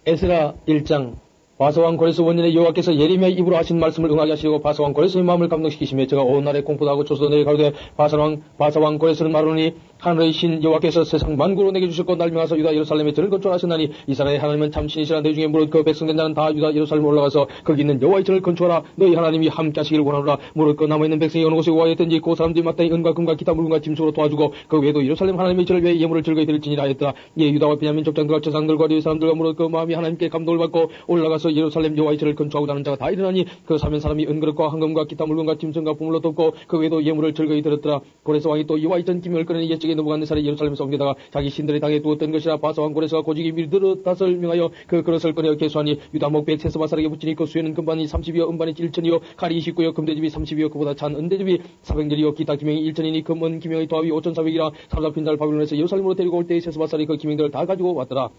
에스라 1장. 바사왕 고레스 원년에 여호와께서 예레미야 입으로 하신 말씀을 응하게 하시고 바사왕 고레스의 마음을 감동시키시며 제가 온 날에 공포도 하고 조소도 내게 가로되 바사왕 고레스는 말하노니 하늘의 신 여호와께서 세상 만국으로 내게 주셨고 날 명하사 유다 예루살렘에 저를 건축하셨나니 이스라엘 하나님은 참 신이시라. 내 중에 무릇 그 백성된 자는 다 유다 예루살렘에 올라가서 거기 있는 여호와의 전을 건축하라. 너희 하나님이 함께 하시기를 원하노라. 무릇 그 남아있는 백성이 어느 곳에 우하에 있든지 그 사람들이 마땅히 은과 금과 기타 물건과 짐승으로 도와주고 그 외에도 예루살렘 하나님의 전을 위해 예물을 즐거이 드릴지니라 하였더라. 예, 유다와 베냐민 족장들과 제사장들과 레위 사람들과 무릇 그 마음이 하나님께 감동을 받고 올라가서 예루살렘 여호와의 전을 건축하고자 하는 자가 다 일어나니 그 사면 사람이 은그릇과 황금과 기타 물건과 짐승과 부물로 돕고 그 외에도 예물을 즐거이 드렸더라. 고레스 왕이 또 여호와의 전 기명을 꺼내니 옛적에 느부갓네살이 예루살렘에서 옮기다가 자기 신들의 당에 두었던 것이라. 바사왕 고레스가 고지기 밀드릇닷을 명하여 그 그릇을 꺼내어 계수하니 유다 목백 세스바살에게 붙이니 그 수에는 금반이 30이요 은반이 1천이요 칼이 29요 금대접이 30이요 그보다 찬 은대접이 400열이요 기타 기명이 1천이니 금은 기명의 도합이 5,400이라. 사로잡힌 자를 바빌론에서 예루살렘으로 데리고 올 때에 세스바살이 그 기명들을 다 가지고 왔더라.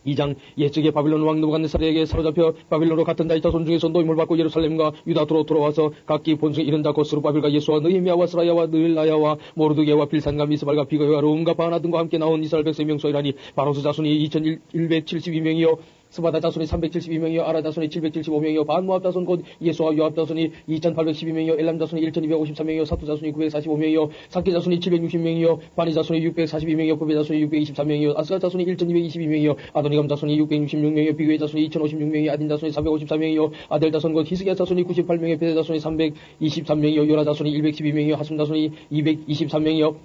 2장. 옛적에 바빌론 왕 느부갓네살에게 사로잡혀 바빌론으로 갔던 자의 자손 중에서 노임을 받고 예루살렘과 유다도로 돌아와서 각기 본성에 이른 자 곧 스룹바벨과 예수와 느헤미야와 스라야와 느일라야와 모르드게와 빌산과 미스발과 비거와 르움과 바하나 등과 함께 나온 이스라엘 백성의 명소이라니 바로스 자손이 2172명이요 스바다 자손이 372명이요 아라 자손이 775명이요 반모압 자손 곧 예수와 요압 자손이 2812명이요 엘람 자손이 1253명이요 사투 자손이 945명이요 사케 자손이 760명이요 바니 자손이 642명이요 부베 자손이 623명이요 아스가 자손이 1222명이요 아도니감 자손이 666명이요 비교의 자손이 2056명이요 아딘 자손이 354명이요 아델 자손 곧 히스기야 자손이 98명이요 베데 자손이 323명이요 요라 자손이 112명이요 하숨 자손이 223명이요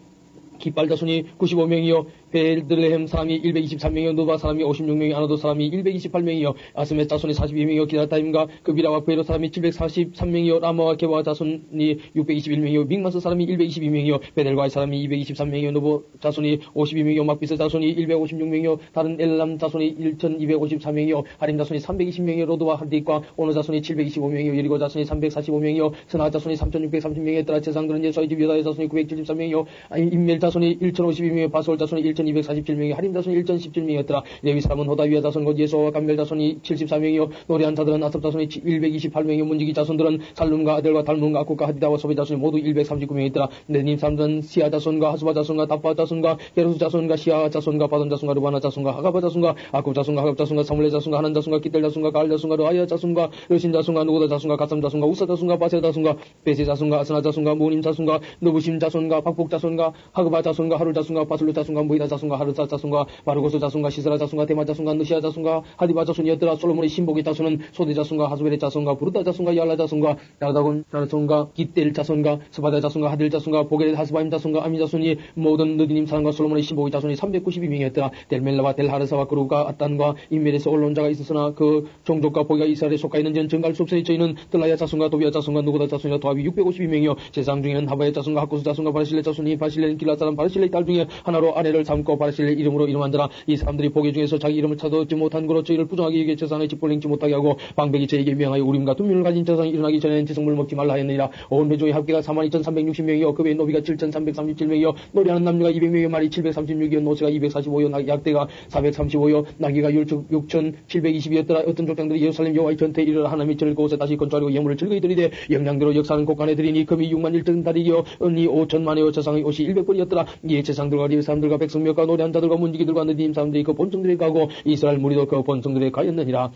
기빨 자손이 95명이요 베들레헴 사람이 123명이요 노바 사람이 56명이요 아나도 사람이 128명이요 아스메 자손이 42명이요 기다타임과 그비라와 베로 사람이 743명이요 라마와 게와 자손이 621명이요 믹마스 사람이 122명이요 베델과의 사람이 223명이요 노보 자손이 52명이요 막비스 자손이 156명이요 다른 엘람 자손이 1254명이요 하림 자손이 320명이요 로드와 한디과 오너 자손이 725명이요 예리고 자손이 345명이요 스나 자손이 3630명이요 따라 제상들은 예수의 집 여다의 자손이 973명이요 인멜 자손이 1052명이요 바솔 자손이 1247명이요 하림 자손이 1017명이었더라. 레위 사람은 호다위아 자손 곧 예수와 감멜 자손이 74명이요 노래한 자들은 아삽 자손이 128명이요 문지기 자손들은 살룸과 아델과 달문과 아쿠과 하디다와 소베 자손이 모두 139명이었더라. 네님 사람들은 시아 자손과 하수바 자손과 답바 자손과 게르수 자손과 시아 자손과 바돈 자손과 르바나 자손과 하가바 자손과 아쿠 자손과 하갑 자손과 사물레 자손과 하난 자손과 기델 자손과 가알 자손과 르아야 자손과 르신 자손과 누고다 자손과 가삼 자손과 우사 자손과 바세 자손과 베세 자손과 아스나 자손과 무님 자손과 느부심 자손과 박복 자손과 하그바 자손과 하룰 자손과 바슬루 자손과 무이다 자손과 하르사 자손과 바르고스 자손과 시스라 자손과 데마 자손과 느시아 자손과 하디바 자손이었더라. 솔로몬의 신복의 자손은 소디 자손과 하수벨의 자손과 부르다 자손과 야라 자손과 야다곤 자손과 기델 자손과 스바다 자손과 하딜 자손과 보게렛 하스바임 자손과 아미 자손이 모든 느디님 사람과 솔로몬의 신복의 자손이 392명이었더라. 델멜라와 델하르사와 그루가 아딴과 인멜에서 올라온 자가 있었으나 그 종족과 보기가 이스라엘에 속하 있는지는 정갈 수 없으니 저희는 뜰라야 자손과 도비아 자손과 누구다 자손이라 도합이 652명이요 제상 중에는 하바의 자손과 하코스 자손과 바르실레 자손이 바실레는 길라 사람 바르실레의 딸 중에 하나로 아내를 삼고 바르실레 이름으로 이름한 자라. 이 사람들이 보게 중에서 자기 이름을 찾아듣지 못한 거로 저희를 부정하게 여겨 재산의 집을 행치 못하게 하고 방백이 저에게 명하여 우림과 둠민을 가진 재상이 일어나기 전에는 지성물 먹지 말라 하였느니라. 온 회족의 합계가 42,360명이요 그 외 노비가 7,337명이요 노래하는 남녀가 200명이요 말이 736이요 노새가 245요 약대가 435요 나귀가 6,720이었더라. 어떤 족장들이 예루살렘 여호와의 전태에 이르러 하나님의 전을 그곳에 다시 건축하려고 예물을 즐거이 드리되 영양대로 역사는 곳간에 드리니 금이 6만 1,000달이요 은이 5천만이요 재상의 옷이 100벌이었더라. 이에 재상들과 레위 사람들과 백성몇과 노래한 자들과 문지기들과 느디님 사람들이 그 본성들에 가고 이스라엘 무리도 그 본성들에 가였느니라.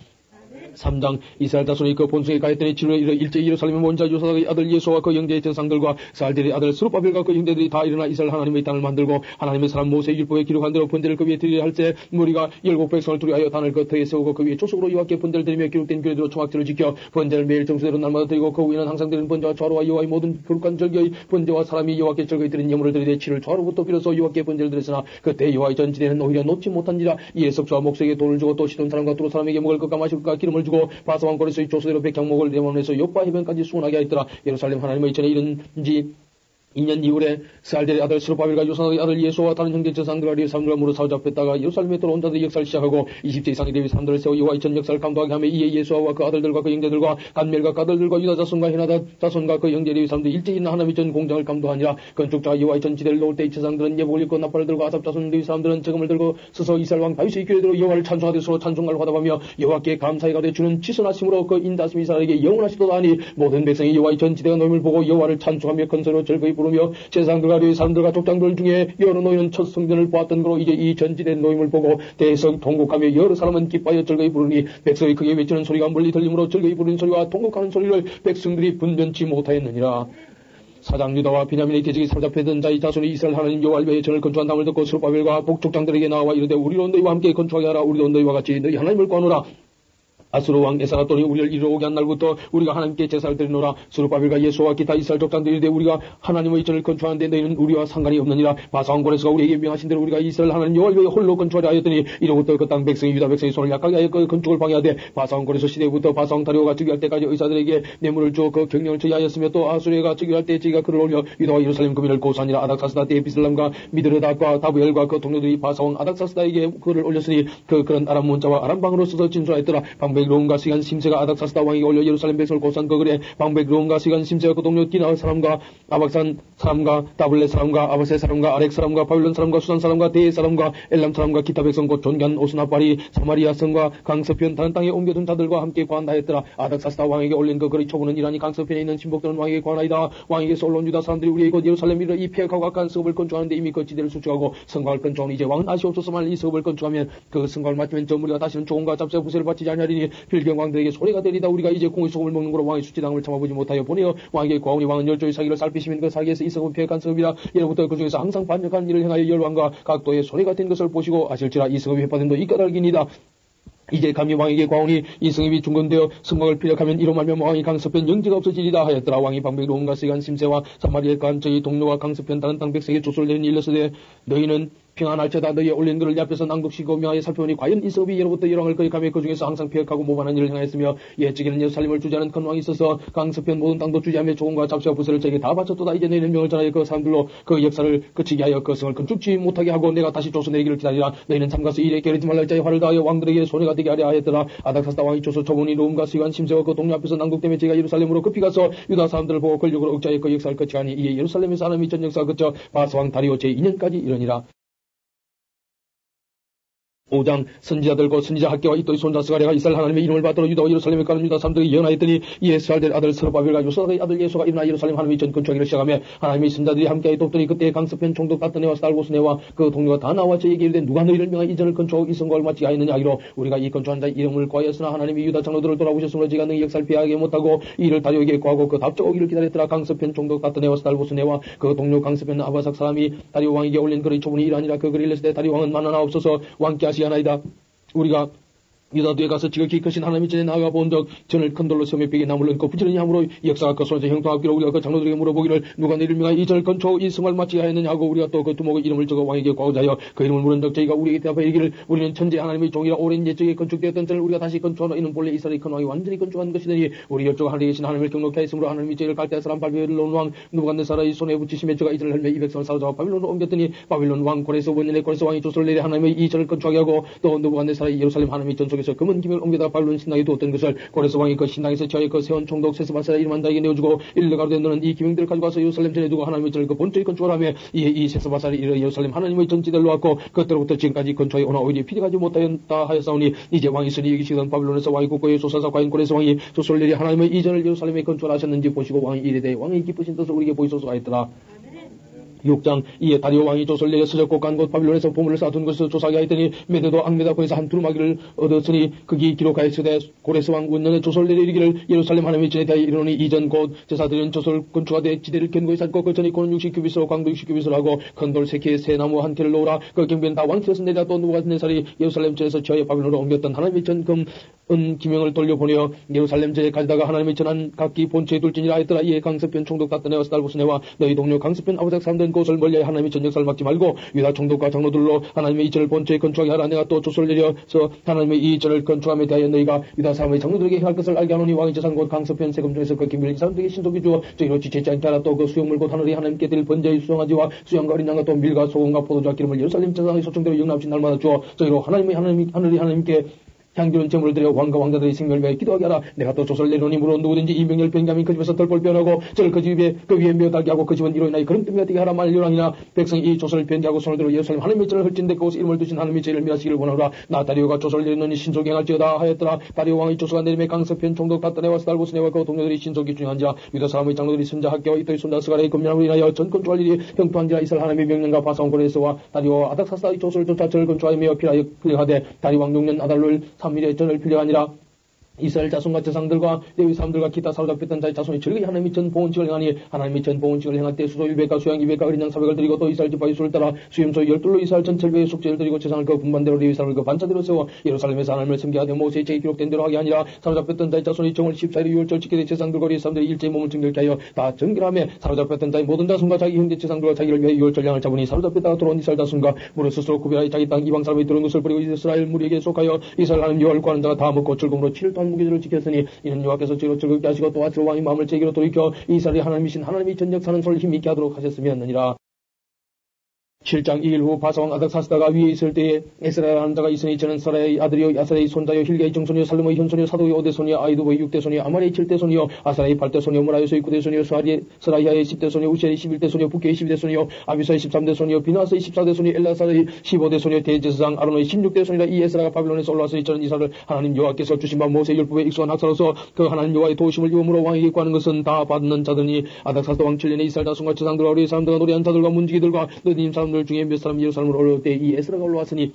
3장. 이스라엘 자손이 그 본성에 가였더니 지루에 이르 일제 예루살렘의 원자 요사닥의 아들 예수와 그 형제의 제사장들과 살델의 아들 스룹바벨과 그 형제들이 다 일어나 이스라엘 하나님의 땅을 만들고 하나님의 사람 모세의 율법에 기록한 대로 번제를 그 위에 드리려 할 때 무리가 열국 백성을 두려하여 단을 그 터에 세우고 그 위에 조속으로 여호와께 번제를 드리며 기록된 규례대로 초막절을 지켜 번제를 매일 정수대로 날마다 드리고 그 위에는 항상 드리는 번제와 좌로와 여호와의 모든 거룩한 절기의 번제와 사람이 여호와께 절거히 드린 예물을 드리되 치를 좌로부터 빌어서 여호와께 번제를 드렸으나 그때 여호와의 전지대는 오히려 놓지 못한지라. 이에 석주와 목석에 돌을 주고 또 시돈 사람과 두로 사람에게 먹을 것과 마실 것과 기름을 주고 바사왕 고레스의 조소대로 백향목을 레몬에서 요파 해변까지 수원하게 하였더라. 예루살렘 하나님의 전에 이른지 2년 이후에 스알델의 아들 스룹바벨과 요사닥의 아들 예수와 다른 형제 제사장들과 레위 사람들과 무릇 사로잡혔다가 예루살렘에 들어온 자들이 역사를 시작하고 20제 이상의 레위 사람들을 세워 여호와의 전 역사를 감독하게 하며 이에 예수와 그 아들들과 그 형제들과 간멜과 그 아들들과 유다 자손과 헤나다 자손과 그 형제 레위 사람들이 일제히 있는 하나님의 전 공장을 감독하니라. 건축자가 여호와의 전 지대를 놓을 때 제사장들은 예복을 입고 나팔을 들고 아삽 자손 레위 사람들은 저금을 들고 서서 이스라엘 왕 다윗의 규례대로 여호와를 찬송하되 서로 찬송가를 화답하며 여호와께 감사히 가되 주는 치선하심으로 그 인다심 이스라엘에게 영원하시도다 하니 모든 백성이 여호와의 전 지대가 노임을 보고 여호와를 찬송하며 건설로 즐거이 부르며 제사장들과 레위 사람들과 족장들 중에 여러 노인은 첫 성전을 보았던 거로 이제 이 전지된 노임을 보고 대성 통곡하며 여러 사람은 기뻐하여 즐거이 부르니 백성이 크게 외치는 소리가 멀리 들리므로 즐거이 부르는 소리와 통곡하는 소리를 백성들이 분변치 못하였느니라. 사장 유다와 비냐민의 계집이 사로잡혀든 자의 자손이 이스라엘 하나님 여호와를 위하여 전을 건축한 담을 듣고 스룹바벨과 복족장들에게 나와 이르되 우리로 너희와 함께 건축하게 하라. 우리도 너희와 같이 너희 하나님을 구하노라. 아수르 왕 에사가 또니 우리를 이리로 오게 한 날부터 우리가 하나님께 제사를 드리노라. 스룹바벨과 예수와 기타 이스라엘 족장들이 이르되 우리가 하나님의 전을 건축하는데 너희는 우리와 상관이 없느니라. 바사왕 고레스가 우리에게 명하신 대로 우리가 이스라엘 하나님 여호와를 위하여 홀로 건축하려 하였더니 이로부터 그 땅 백성이 유다 백성이 손을 약하게 하여 그 건축을 방해하되 바사왕 고레스 시대부터 바사왕 다리오가 즉위할 때까지 의사들에게 뇌물을 주어 그 경영을 처리하였으며 또 아수르가 즉위할 때 저희가 그를 올려 유다와 예루살렘 금인을 고수하니라. 아닥사스다 때에 비슬람과 미드르닷과 다부엘과 그 동료들이 바사왕 아닥사스다에게 그를 올렸으니 그런 아람 문자와 아람 방으로 써서 진술하였더라. 방백로움과 시간 심세가 아닥사스다 왕에게 올려 예루살렘 백성을 고수한 그 글에 방백로움과 시간 심세가 그 동료 디나 사람과 아박산 사람과 다블레 사람과 아바세 사람과 아렉 사람과 바빌론 사람과 수산 사람과 데에 사람과 엘람 사람과 기타 백성 곧 존간 오스나파리 사마리아 성과 강서편 다른 땅에 옮겨둔 자들과 함께 관하였더라. 아닥사스다 왕에게 올린 그 글의 초본은 이라니 강서편에 있는 신복들은 왕에게 관하이다. 왕에게서 올라온 유다 사람들이 우리의 곧 예루살렘 이르 이 폐역하고 악한 성읍을 건축하는데 이미 그 지대를 수축하고 성곽을 건축하니 이제 왕은 아시옵소서만 이 성읍을 건축하면 그 성곽을 마치면 저 무리가 다시는 조공과 잡세 부세를 바치지 아니하리니 필경왕들에게 소리가 되리다. 우리가 이제 공의 소금을 먹는 거로 왕의 수치당을 참아보지 못하여 보내어 왕에게 고하오니 왕은 열조의 사기를 살피시면 그 사기에서 이 성읍은 폐역한 성읍이라. 예로부터 그 중에서 항상 반역한 일을 행하여 열왕과 각도의 소리가 된 것을 보시고 아실지라. 이 성읍이 회파됨도 이 까닭이니이다. 이제 감히 왕에게 과오니 이 성읍이 중건되어 성곽을 피력하면 이로 말면 왕이 강서편 영지가 없어지리다 하였더라. 왕이 방백로움과 시간 심세와 사마리아 간 저희 동료와 강서편 다른 땅 백성에게 조소를 내린 일러서되 너희는 평안할지어다. 너희의 올린 글을 내 앞에서 낭독시고 명하여 살펴보니 과연 이 성읍이 예로부터 열왕을 거역하며 그 중에서 항상 폐역하고 모반한 일을 행하였으며 옛적에는 예루살렘을 주지하는 큰 왕이 있어서 강서편 모든 땅도 주지하며 조공과 잡세와 부세를 저에게 다 바쳤도다. 이제 너희는 명을 전하여 그 사람들로 그 역사를 그치게 하여 그 성을 건축지 못하게 하고 내가 다시 조서내기를 기다리라. 너희는 참가서 일에 게으르지 말라. 자의 화를 다하여 왕들에게 손해가 되게 하려 하였더라. 아닥사스다 왕이 조서 초본이 로움과 시간 심세와 그 동료 앞에서 낭독되며 제가 예루살렘으로 급히 가서 유다 사람들을 보고 권력으로 억자해 그 역사를 거치하니 이에 예루살렘의 사람이 전 역사가 그쳐 바스왕 다리오 제2년까지 이르니라. 5장 선지자들 곧 선지자 학계와 이또의 손자 스가랴가 이스라엘 하나님의 이름을 받들어 유다와 예루살렘에 가는 유다 사람들이 예언하였더니 이에 스알델 아들 스룹바벨과 요사의 아들 예수가 일어나 예루살렘 하나님의 전 건축하기를 시작하며 하나님의 선자들이 함께하여 돕더니 그때 강서편 총독 다트네와 스달보스네와 그 동료가 다 나와 저에게 이르되 누가 너희를 명하여 이 전을 건축하고 이 성곽을 마치게 하였느냐 하기로 우리가 이 건축한 자의 이름을 구하였으나 하나님이 유다 장로들을 돌아보셨으므로 저희가 너희 역사를 피하게 못하고 이를 다리오에게 구하고 그 답적 오기를 기다렸더라. 강서편 총독 다트네와 스달보스네와 그 동료 강서편 아바삭 사람이 다리오 왕에게 올린 글의 초본이 이러하니라. 그 글을 일렀을 때 다리오 왕은 만하나 없어서 왕께 하시하나이다. 우리가 유다 뒤에 가서 지극히 크신 하나님의 전에 나아가 본적 전을 큰 돌로 섬에 벽에 나무를 얹고 부지런히 함으로 역사가 그 손에서 형통하기로 우리가 그 장로들에게 물어보기를 누가 너희를 명하여 이 전을 건축하고 이 성을 마치게 하였느냐 하고 우리가 또 그 두목의 이름을 적어 왕에게 구하고자 하여 그 이름을 물은 적 저희가 우리에게 대답하여 이르기를 우리는 천재 하나님의 종이라 오랜 옛적에 건축되었던 전을 우리가 다시 건축하노. 이는 본래 이스라엘의 큰 왕이 완전히 건축한 것이더니 우리 열조가 하늘에 계신 하나님을 경록케 하였으므로 하나님이 저희를 갈대아 사람 바빌론 왕 누부갓네살의 손에 붙이시며 저가 이들을 헬며 이 백성을 사로잡아 바빌론으로 옮겼더니 바빌론 왕 고레스 원년에 고레스 왕이 조서를 내려 하나님의 이 전을 건축하게 하고 또 누부갓네살의 예루살렘 하나님의 전 속에서 금은 기명을 옮겨다 바빌론 신당에 두었던 것을 고레스 왕이 그 신당에서 저의 그 세원 총독 세스바사라 이름한 자에게 내어주고 이르러 가로되 너는 이 기명들을 가지고 와서 예루살렘 전에 두고 하나님의 전을 그 본토에 건축을 하며 이에 이 세스바사를 이르러 예루살렘 하나님의 전지대로 왔고 그때로부터 지금까지 건축하여 오나 오히려 피력하지 못하였다 하였사오니 이제 왕이 쓰니 여기시던 바빌론에서 왕이 국고에 조사사 과인 고레스 왕이 조소를 내려 하나님의 이 전을 예루살렘에 건축하셨는지 보시고 왕이 이르되 왕이 기쁘신 뜻을 우리에게 보이소서 하였더라. 6장 이에 다리오 왕이 조서를 내려 서적고 간 곳 바빌론에서 보물을 쌓아둔 것을 조사하게 하였더니 메데도 악메다코에서 한 두루마기를 얻었으니 거기 기록하였으되 고레스 왕 운년에 조서를 내려 이르기를 예루살렘 하나님의 전에 대하여 이르노니 이전 곧 제사드린 조서를 건축하되 지대를 견고히 쌓고 그 전에 고는 60규빗으로 광도 60규빗을 하고 큰 돌 3개에 새 나무 1개를 놓으라. 그 경비는 다 왕실에서 내려 또 누부갓네살이 예루살렘 전에서 저의 바빌론으로 옮겼던 하나님의 전금 은 기명을 돌려보내어 예루살렘 전에 가져다가 하나님의 전한 각기 본처에 둘지니라 하였더라. 이에 강서편 총독 다트네와 스달보스네와 너희 동료 강서편 아버작 사람들은 그것을 멀리하여 하나님의 전 역사를 막지 말고 유다 총독과 장로들로 하나님의 이 전을 본처에 건축하게 하라. 내가 또 조서를 내려서 하나님의 이 전을 건축함에 대하여 너희가 유다 사람의 장로들에게 행할 것을 알게 하노니 왕의 재산 곧 강서편 세금 중에서 그 기밀을 이 사람들에게 신속히 주어 저희로 지체치 않게 하라. 또 그 수용물 곧 하늘이 하나님께 드릴 번제의 수송아지와 수양과 어린 양과 또 밀과 소금과 포도주와 기름을 예루살렘 제사장의 소청대로 영납신 날마다 주어 저희로 하늘이 하나님께 향기로운 제물을 드려 왕과 왕자들의 생명을 위하여 기도하게 하라. 내가 또 조서를 내놓으니 무로 누구든지 이 명령을 변개하면 그 집에서 덜벌 변하고 저를 그 집에 그 위에 메어 달게 하고 그 집은 이로 인하여 그런 되게 하라 말리라니나. 백성이 이 조서를 변개하고 손을 들어 예루살렘 하나님의 전을 헐진데 그곳에 이름을 두신 하나님의 죄를 미하시기를 원하노라. 나 다리오가 조서를 내놓으니 신속히 행할지어다 하였더라. 다리오 왕의 조서가 내림에 강서편 총독 다따네와 스달보스네와 그 동료들이 신속히 중요한 자 유다 사람의 장로들이 선자 학교와 이토의 손자 스가랴의 금년함으로 인하여 전 건축할 일이 형통한지라. 이스라엘 하나님의 명령과 바사왕고레스와 다리오와 아닥사스다의 조서를 쫓아 저를 건축하며 필하여 필요하되 다리 왕 6년 아달롤 3일에 전을 필요하니라. 이스라엘 자손과 제상들과 레위 사람들과 기타 사로잡혔던 자의 자손이 즐거이 하나님의 전 봉헌칙을 행하니 하나님의 전 봉헌칙을 행할 때 수소 100과 수양 200과 어린 양 400을 드리고 또 이스라엘 지파의 수를 따라 수염소 12로 이스라엘 전 철배의 속죄를 드리고 제상을 그 분반대로 레위 사람을 그 반차대로 세워 예루살렘에서 하나님을 섬기하되 모세의 죄에 기록된 대로 하게 하니라. 사로잡혔던 자의 자손이 정월 14일에 유월절 지키되 제상들과 레위 사람들이 일제히 몸을 정결케 하여 다 정결하며 사로잡혔던 자의 모든 자손과 자기 형제 제상들과 자기를 위해 유월절 양을 잡으니 사로잡혔다가 돌아온 이스라엘 자손과 무릇 스스로 구별하여 자기 땅 이방 사람이 들어온 것을 버리고 이스라엘 무리에게 속하여 이스라엘 하나님 여호와를 구하는 자가 다 먹고 즐거움으로 7일 동안 무교절을 지켰으니 이는 여호와께서 저로 즐겁게 하시고 또 아스로 왕의 마음을 제기로 돌이켜 이스라엘의 하나님이신 하나님이 전역 사는 소를 힘있게 하도록 하셨음이었느니라. 7장 2일 후 바사왕 아닥사스다가 위에 있을 때에 에스라라는 자가 있으니 저는 사라의 아들이요 야사의 손자요 힐기의 정손이요 살렘의 현손이요 사도의 5대손이요 아이두의 6대손이요 아말의 7대손이요 아사라의 8대손이요 무라요서의 9대손이요 스라이아의 10대손이요 우시아의 11대손이요 부케의 12대손이요 아비사의 13대손이요 비나스의 14대손이요 엘라사의 15대손이요 대제사장 아론의 16대손이라. 이 에스라가 바빌론에서 올라왔으니 저는 이사를 하나님 여호와께서 주신 바 모세 율법에 익숙한 학사로서 그 하나님 여호와의 도우심을 입음으로 왕에게 구하는 것은 다 받는 자들이 아닥사스다 왕 7년에 이스라엘 자손과 제상들과 우리 사람들과 노래한 자들과 문지기들과 너희님 사람들 중에 몇 사람 예루살렘으로 올라올 때 이 에스라가 올라왔으니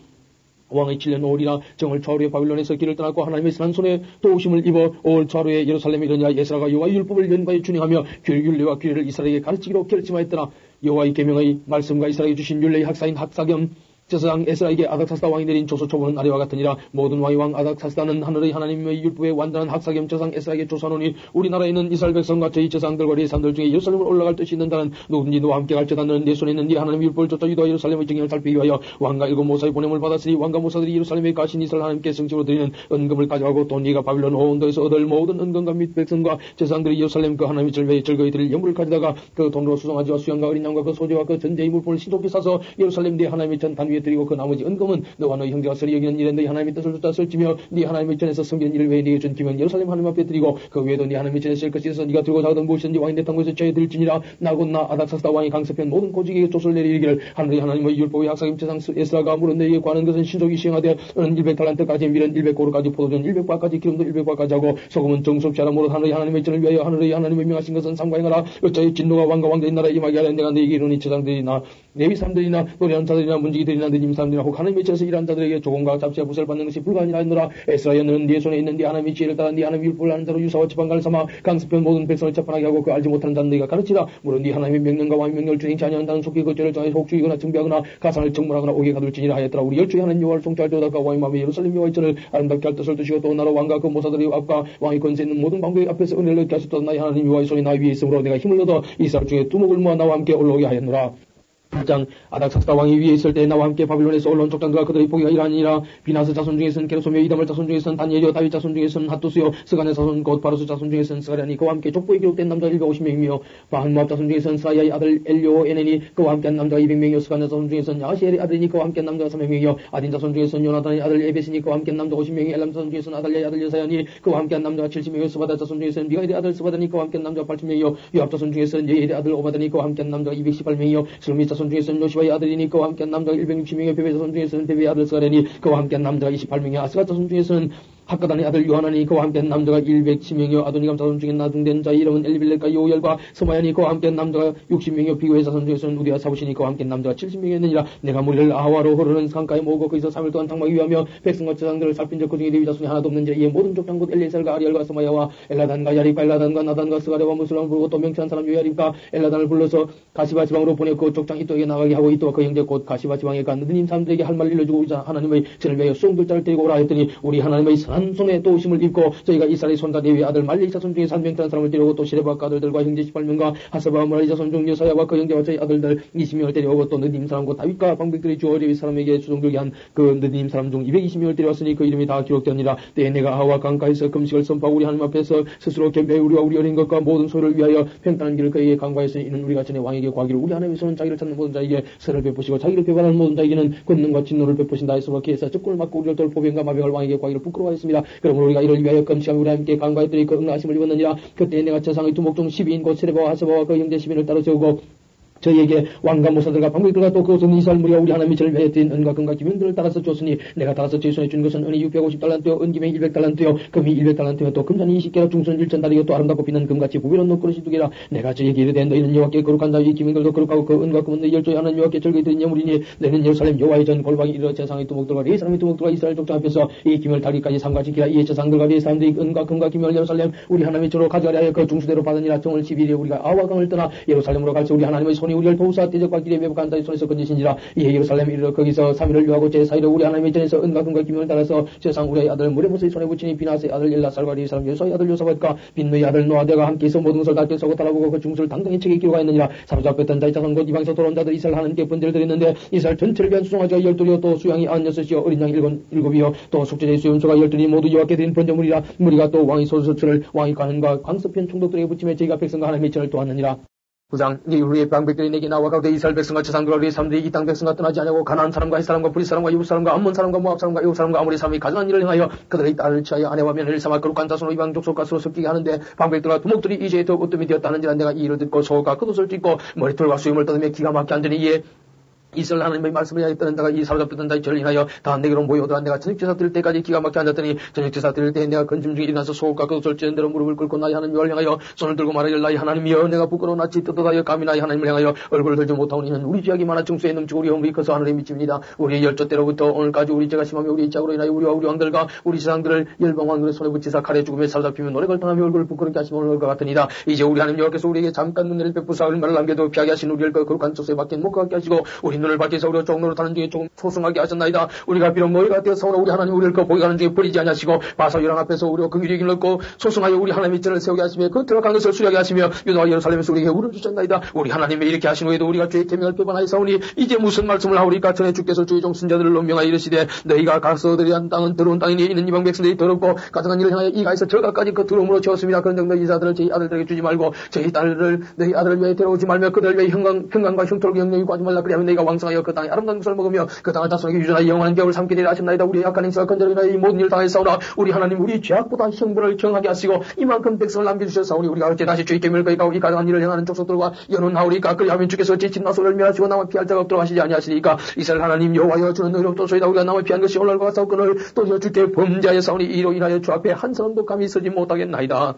왕의 7년 5월이나 정월 초하루에 바빌론에서 길을 떠났고 하나님의 선한 손에 도우심을 입어 5월 초하루에 예루살렘에 이르냐. 에스라가 여호와의 율법을 연과에 준행하며 율례와 규례를 이스라엘에게 가르치기로 결심하였더라. 여호와의 계명의 말씀과 이스라엘에게 주신 율례의 학사인 학사겸 제사장 에스라에게 아닥사스다 왕이 내린 조서 초본은 아래와 같으니라. 모든 왕의 왕 아닥사스다는 하늘의 하나님의 율법의 완전한 학사겸 제사장 에스라에게 조사하노니 우리나라에 있는 이스라엘 백성과 저희 제사장들과 레위사람들 중에 예루살렘을 올라갈 뜻이 있는 자는 누구든지 너와 함께 갈지어다. 너는 내 손에 있는 네 하나님의 율법을 쫓아 유다와 예루살렘의 정령을 살피기 위하여 왕과 일곱 모사의 보냄을 받았으니 왕과 모사들이 예루살렘에 가신 이스라엘 하나님께 성식으로 드리는 은금을 가져가고 또 네가 바빌론 호원도에서 얻을 모든 은금과 및 백성과 제사장들이 예루살렘 그 하나님의 절배에 즐거이 드릴 예물을 가져다가 그 돈으로 수송아지와 수양과 어린 양과 그 소재와 그 전제의 물품을 신속히 사서 예루살렘 네 하나님의 전 단위에 드리고 그 나머지 은금은 너와 너희 형제가 서리 여기는 일에 너희 하나님의 뜻을 쫓아 설치며 네 하나님의 전에서 섬기는 일을 위해 네게 준 기명 예루살렘 하나님 앞에 드리고 그 외에도 네 하나님의 전에 쓸 것이 있어서 네가 들고 자거든 무엇이든지 왕이 내 땅에서 저에 드릴지니라. 나곧 나 아닥사스다 왕이 강섭편 모든 고직에게 조서를 내리기를 하늘의 하나님의 율법의 학사김 제상 에스라가 물은 너희에게 구하는 것은 신속히 시행하되 너는 100달란트까지 밀은 100고루까지 포도전 100바까지 기름도 100바까지 하고 소금은 정수없이 하라. 무릇 하늘의 하나님의 전을 위하여 하늘의 하나님의 명하신 것은 삼가행하라. 어차피 진노가 왕과 왕자의 나라에 임하게 하려 내가 너희에게 이르니 제사장들이나 레위 사람들이나 노래하는 자들이나 문지기들이나 너님 사람들이나 혹 하나님의 전에서 일하는 자들에게 조공과 잡지와 부서를 받는 것이 불가하니라 하노라. 에스라여 너는 네 손에 있는 네 하나님의 지혜를 따라 네 하나님의 율법을 아는 자로 유사와 지방간을 삼아 강습편 모든 백성을 재판하게 하고 그 알지 못하는 자는 너희가 가르치라. 물론 네 하나님의 명령과 왕의 명령을 준행치 아니한다는 속히 그 죄를 정해 혹주이거나 증비하거나 가상을 정물하거나 오게 가둘지니라 하였더라. 우리 열주의 하나님 여호와를 송축할 때보다 그 왕의 마음에 예루살렘 여호와의 전을 아름답게 할 뜻을 두시고 또 나라 왕과 그 모사들의 앞과 왕의 권세 있는 모든 방벽 앞에서 은혜를 얻게 하셨도다. 나의 하나님 여호와의 손이 나 위에 있으므로 내가 힘을 얻어 이스라엘 중에 두목을 모아 나와 함께 올라오게 하였노라. 8장 아닥사스다 왕이 위에 있을 때 나와 함께 바빌론에서 올라온 족장들과 그들의 포기가 이러하니라. 비나스 자손 중에서는 게르소며 이다말 자손 중에서는 다니엘이요 다윗 자손 중에서는 핫두스요 스가냐 자손 곧 바루스 자손 중에서는 스가랴니 그와 함께 족보에 기록된 남자 150명이며 바한모압 자손 중에서는 스라야의 아들 엘리오 에넨이 그와 함께한 남자가 200명이요 스가냐 자손 중에서는 야시엘의 아들이니 그와 함께한 남자가 300명이요 아딘 자손 중에서는 요나단의 아들 에베시니 그와 함께한 남자 50명이 엘람 자손 중에서는 아달랴의 아들 여사야니 그와 함께한 남자가 70명이요 스바다 자손 중에서는 미가엘의 아들 스바다니 그와 함께한 남자가 80명이요 요압 자손 중에서는 예엘의 아들 오바다니 그와 함께한 남자가 218명이요 슬미 자손 중에서는 요시바의 아들이니 그와 함께한 남자가 160명이요 베베 자손 중에서는 베베의 아들 스가랴니 그와 함께한 남자가 28명이요 아스가 자손 중에서는 학가단의 아들 요하나니 그와 함께한 남자가 110명이요 아도니감 자손 중에 나중된 자의 이름은 엘리빌렉과 요엘과 스마야니 그와 함께한 남자가 60명이요 비고의 자손 중에서는 우리와 사부시니 그와 함께한 남자가 70명이었느니라. 내가 무리를 아하와로 흐르는 강가에 모으고 거기서 3일 동안 탕막이 위하며 백성과 제사장들을 살핀 적 그 중에 레위 자손이 하나도 없는지라. 이에 모든 족장 곧 엘리에셀과 아리엘과 스마야와 엘라단과 야립과 엘라단과 나단과 스가랴와 무술람을 부르고 또 명치한 사람 요야립과 엘라단을 불러서 가시바 지방으로 보내 그 족장 이또에게 나가게 하고 이또와 그 형제 곧 가시바 지방에 간 느님 사람들에게 할 말을 일러주고 하나님의 전을 위하여 수용들 자를 데리고 오라 했더니 우리 하나님의 선한 한 손에 또 힘을 입고 저희가 이스라엘 손자 레위의 아들 말리 자손 중에 300단 사람을 데려오고 또 시레바과 아들들과 형제 18명과 하사바 무라리 자손 중 여사야와 그 형제와 저희 아들들 20명을 데려오고 또 느님 사람과 다윗과 방백들이 주어 레위 사람에게 주종들게 한 그 느님 사람 중 220명을 데려왔으니 그 이름이 다 기록되었느니라. 때에 내가 아와 강가에서 금식을 선포하고 우리 하나님 앞에서 스스로 겸비하여 우리와 우리 어린 것과 모든 소를 위하여 평탄한 길을 그에게 강구하였으니 이는 우리가 전에 왕에게 구하기를 우리 하나님께서는 자기를 찾는 모든 자에게 선을 베푸시고 자기를 배반하는 모든 자에게는 권능과 진노를 베푸신다 했으므로 기에서 적군을 막고 우리를 돌 보병과 마병을 왕에게 구하기를 부끄러워하였습니다. 그러므로 우리가 이를 위하여 금식하며 우리 함께 강구하였더니 그 응하심을 입었느니라. 그때 내가 제상의 두목 중 12인 곧 세레바와 하사바와 그 형제 10인을 따로 세우고 저희에게 왕과 모사들과 방백들과 또 그것은 이스라엘 무리가 우리 하나님이 저를 위하여 드린 은과 금과 기명들을 따라서 줬으니 내가 따라서 제 손에 준 것은 은이 650달란트요 은기명 100달란트요 금이 100달란트요 또 금잔이 20개라 중선 1,000달이요 또 아름답고 빛난 금같이 부비로운 녹그릇이 2개라. 내가 저희에게 이르되 너희는 여호와께 거룩한 자의 기명들도 거룩하고 그 은과 금은 너희 열조에 하는 여호와께 절거히 드린 예물이니 너희는 예루살렘 여호와의 전 골방이 이르러 제상의 두목들과 네 사람의 두목들과 이스라엘 족장 앞에서 이 기명을 달기까지 삼가 지키라. 이에 제상들과 네 사람들이 은과 금과 기명을 예루살렘 우리 하나님의 주로 가져가려 하여 그 중수대로 받으니라. 정월 12일에 우리가 아와 강을 떠나 예루살렘으로 갈새 우리 하나님의 손이 우리를 도우사 대적과 길에 매복한 자의 손에서 건지시니라. 이에 예루살렘에 이르러 거기서 3일을 유하고 제4일에 우리 하나님의 전에서 은과 금과 기명을 따라서 제상 우리의 아들 무레모스의 손에 붙이니 비나스의 아들 엘라살과 이 사람 요소의 아들 요사밭과 빈누의 아들 노아데가 함께해서 모든 것을 다 떼서고 따라보고 그 중수를 당당히 책에 기록하였느니라. 사로잡혔던 자의 자손 곧 이방에서 돌아온 자들 이스라엘 하나님께 번제를 드렸는데 이스라엘 전체를 위한 수송아지가 12이요 또 수양이 96이요 어린 양 7이요 또 속죄제의 수염소가 12이 모두 여호와께 드린 번제물이라. 무리가 또 왕의 소수를 왕의 관원과 광섭편 총독들에게 붙임에 저희가 백성과 하나님의 전을 도왔느니라. 9장 우리의 방백들이 내게 나와 가우되 이스라엘 백성과 제사장들과 우리 사람들이 이 땅 백성과 떠나지 아니하고 가나안 사람과 헷 사람과 브릿 사람과 이웃 사람과 암몬 사람과 모압 사람과 이웃 사람과 아모리 사람이 가증한 일을 행하여 그들의 딸을 취하여 아내와 며느리를 삼아 거룩한 자손으로 이방 족속과 서로 섞이게 하는데 방백들과 두목들이 이제 더 으뜸이 되었다는지라. 내가 이 일을 듣고 소가 그 옷을 찢고 머리털과 수염을 떠듬며 기가 막혀 앉으니 이에 이스라엘 하나님의 말씀을 하였던 자가 이 사로잡혔던 자의 죄를 인하여 다 내게로 모여오더라. 내가 저녁제사 드릴 때까지 기가 막혀 앉았더니 저녁제사 드릴 때 내가 건짐 중에 일어나서 소옷과 그 옷을 찢은 대로 무릎을 꿇고 나의 하나님을 향하여 손을 들고 말하길 나의 하나님이여 내가 부끄러워 낯이 떳떳하여 감히 나의 하나님을 향하여 얼굴을 들지 못하오니 이는 우리 죄악이 많아 증수에 넘치고 우리 허물이 커서 하늘에 미칩니다. 우리의 열조 때로부터 오늘까지 우리 죄가 심하며 우리의 죄악으로 인하여 우리와 우리 왕들과 우리 세상들을 열방왕들의 손에 붙이사 칼에 죽음에 사로잡히며 노래걸 당하며 얼굴을 부끄럽게 하시며 오늘 것 같으니라. 이제 우리 하나님 여호와께서 우리에게 잠깐 눈을 베푸사 얼마를 남겨도 피하게 하신 우리를 그 거룩한 족속에 박힌 못 가게 하시고 우리 눈을 밝혀서 우리가 종로로 타는 중에 조금 소승하게 하셨나이다. 우리가 비록 머리가 되어서오나 우리 하나님 우리를 그 보게 가는 중에 버리지 아니하시고 바사 요랑 앞에서 우리가 긍휼히 여김을 얻고 소승하여 우리 하나님의 전을 세우게 하시며 그 들어간 것을 수리하게 하시며 유다와 예루살렘에서 우리에게 우를 주셨나이다. 우리 하나님의 이렇게 하신 후에도 우리가 죄의 계명을 배반하였사오니 이제 무슨 말씀을 하오리까. 전에 주께서 주의 종 선자들을 논명하여 이르시되 너희가 가서 들이한 땅은 더러운 땅이니 이는 이방 백성들이 더럽고 가증한 일을 향하여 이가에서 저가까지 그 더러움으로 채웠습니다. 그런 정도 이사들을 저희 아들들에게 주지 말고 저희 딸을 너희 아들을 위해 데려오지 말며 그들을 위해 평강과 흉토를 영영히 구하지 말라. 그리하면 너희가 왕성하여 그 땅에 아름다운 것을 먹으며 그 땅을 자손에게 유전하여 영원한 겨울 삼키리라 하셨나이다. 우리의 약한 행사가 건드리나 이 모든 일을 당하였사오나 우리 하나님 우리 죄악보다 형벌을 경하게 하시고 이만큼 백성을 남겨주셨사오니 우리가 어째 다시 주의 계명을 거역하고 이 가증한 일을 행하는 족속들과 연혼하오리까. 그리하면 주께서 어째 진나소를 멸하시고 나만 피할 자가 없도록 하시지 아니하시리까. 이스라엘 하나님 여호와여 주는 의롭도소이다. 우리가 나만 피한 것이 오늘과 같사오 그늘 또 주께 범죄하였사오니 이로 인하여 주 앞에 한 사람도 감히 서지 못하겠나이다.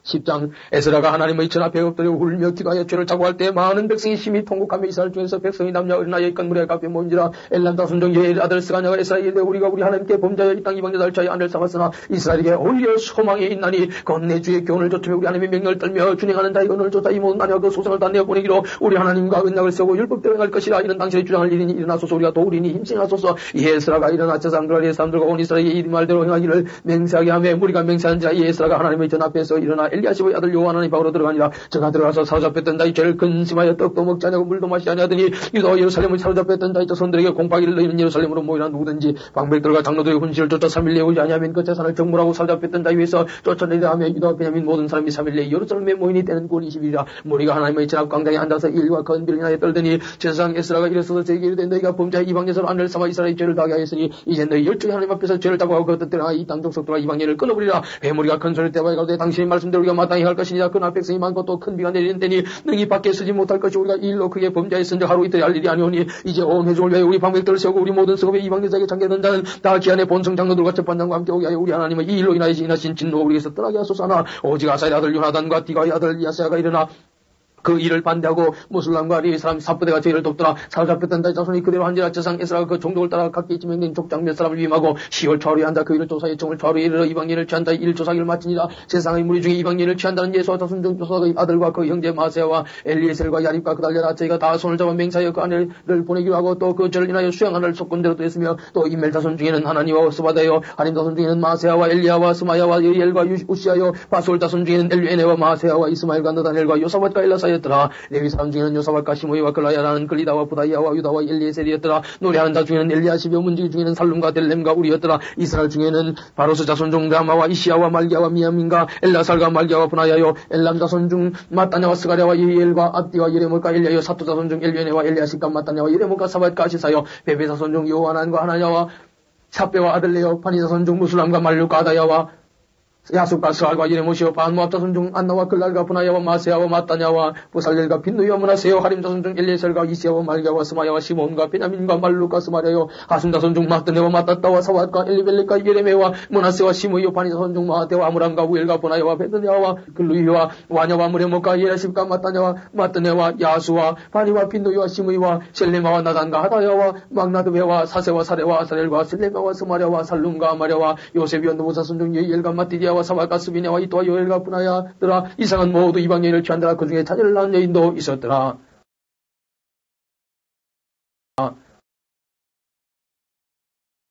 10장 에스라가 하나님의 전 앞에 엎드려 울며 기도하여 죄를 자고할 때 많은 백성이 심히 통곡하며 이스라엘 중에서 백성이 남녀 어린아이의 건물에 가까이 모인지라. 엘람다 순종 예의 아들 스가냐가 에스라에게 우리가 우리 하나님께 범죄하여 이 땅 이방 여자를 자의 아내를 삼았으나 이스라엘에게 오히려 소망이 있나니 건내 주의 교훈을 좇으며 우리 하나님의 명령을 떨며 준행하는 자의 언어를 좇아 이 모든 나라와 그 소생을 다 내어보내기로 우리 하나님과 언약을 세우고 율법대로 행할 것이라. 이는 당신의 주장할 일이니 일어나소서. 우리가 도우리니 힘쓰나소서. 이 에스라가 일어나 제사장들과 이 사람들과 온 이스라엘에게 이 말대로 행하기를 맹세하게 하며 무리가 맹세한 자 이 에스라가 하나님의 전 앞에서 일어나 엘리야십의 아들 요한 하나님 방으로 들어가니라. 저가 들어가서 사로잡혔던 자의 죄를 근심하여 떡도 먹지 아니하고 물도 마시지 아니하더니 유다와 예루살렘을 사로잡혔던 자의 자손들에게 공파기를 너희는 예루살렘으로 모이라. 누구든지 방백들과 장로들의 훈시를 쫓아 3일 내에 오지 아니하면 그 재산을 정물하고 사로잡혔던 자에 위해서 쫓아내려 하며 유다와 베냐민 모든 사람이 3일 내에 예루살렘에 모이니 때는 9월 20일이라. 무리가 하나님의 진압 광장에 앉아서 일과 건비를 인하여 떨더니 제사장 에스라가 이르소서 저에게 이르되 너희가 범죄 이방 여자로 아내를 삼아 이스라엘의 죄를 다하게 하였으니 이제 너희 열조의 하나님 앞에서 죄를 자고하고 그 뜻대로 이 땅 족속들과 이방 여를 끊어버리라. 회무리가 큰 소리를 떼봐야 가되 당신의 말씀대로 우리가 마땅히 할 것이니라. 그러나 백성이 많고 또 큰 비가 내리는 때니 능히 밖에 쓰지 못할 것이 우리가 이 일로 크게 범죄하였은즉 하루 이틀 할 일이 아니오니 이제 온 회중을 위하여 우리 방백들을 세우고 우리 모든 성읍의 이방 여자에게 장계된 자는 다 기한의 본성 장로들과 재판장과 함께 오게 하여 우리 하나님의 이 일로 인하여 인하신 진노가 우리에게서 떠나게 하소서. 하나 오직 아사의 아들 요나단과 디가의 아들 야스야가 일어나 그 일을 반대하고 무슬람과 이 사람 사부대가 저희를 돕더라. 사로잡혔던 다 자손이 그대로 한지라 저상 에스라가 그 종족을 따라 각기 지명된 족장 몇 사람을 위임하고 시월 좌우리한다. 그 일을 조사에 정을 좌우리 이르러 이방인을 취한다. 일 조사기를 마치니라. 세상의 무리 중에 이방인을 취한다는 예수와 자손 중 조사의 아들과 그 형제 마세와 엘리에셀과 야립과 그달려라. 저희가 다 손을 잡아 맹사하여 그 아내를 보내기로 하고 또 그 저를 인하여 수양하를 속건대로 또 했으며 또 이멜 자손 중에는 하나니와 스바다요 하림 자손 중에는 마세아와 엘리야와 스마야와 예엘과 우시아요 바솔 자손 중에는 엘리에네와 마세아와 이스마엘과 너다넬과 요사밧과 엘라사였더라. 레위 사람 중에는 요사밧과 시므이와 글라야라는 글리다와 부다이아와 유다와 엘리에셀이었더라. 노래하는 자 중에는 엘리야시며 문지기 중에는 살룸과 델렘과 우리였더라. 이스라엘 중에는 바로스 자손 중 라마와 이시아와 말기야와 미야민과 엘라살과 말기야와 분하야요 엘람 자손 중 마따냐와 스가랴와 예엘과 압디와 예레모카 엘리야요 사토 자손 중 엘리에네와 엘리야십과 마따냐와 예레모카 사밧과 아시사요 베베 자손 중 요하난과 하나냐와 삽배와 아들레요 파니 자손 중 무슬람과 말류과 아다야와 야숫과 스알과 예레모시오 반모압 자손 중 안나와 글랄과 분하야와 마세야와 마따냐와 부살렐과 빈누이와 문하세요 하림 자손 중 엘리에셀과 이시야와 말기야와 스마야와 시몬과 베냐민과 말루과 스마랴요 하순 자손 중 마뜨네와 마따따와 사왓과 엘리벨렉과 예레메와 문하세와 시므이요 파니 자손 중 마하테와 아므람과 우엘과 분하야와 베드냐와 글루이와 와냐와 무레모과 예라십과 마따냐와 마뜨네와 야수와 파니와 빈누이와 시므이와 셀레마와 나단과 하다야와 막나드베와 사세와 사레와 아사렐과 셀레마와 스마랴와 살룸과 아마랴와 요셉이와 노부 자손 중 예엘과 마띠디아와 사와가 스비네와 이또와 요엘과 분하야더라. 이상은 모두 이방인을 취한더라. 그 중에 자녀를 낳은 여인도 있었더라.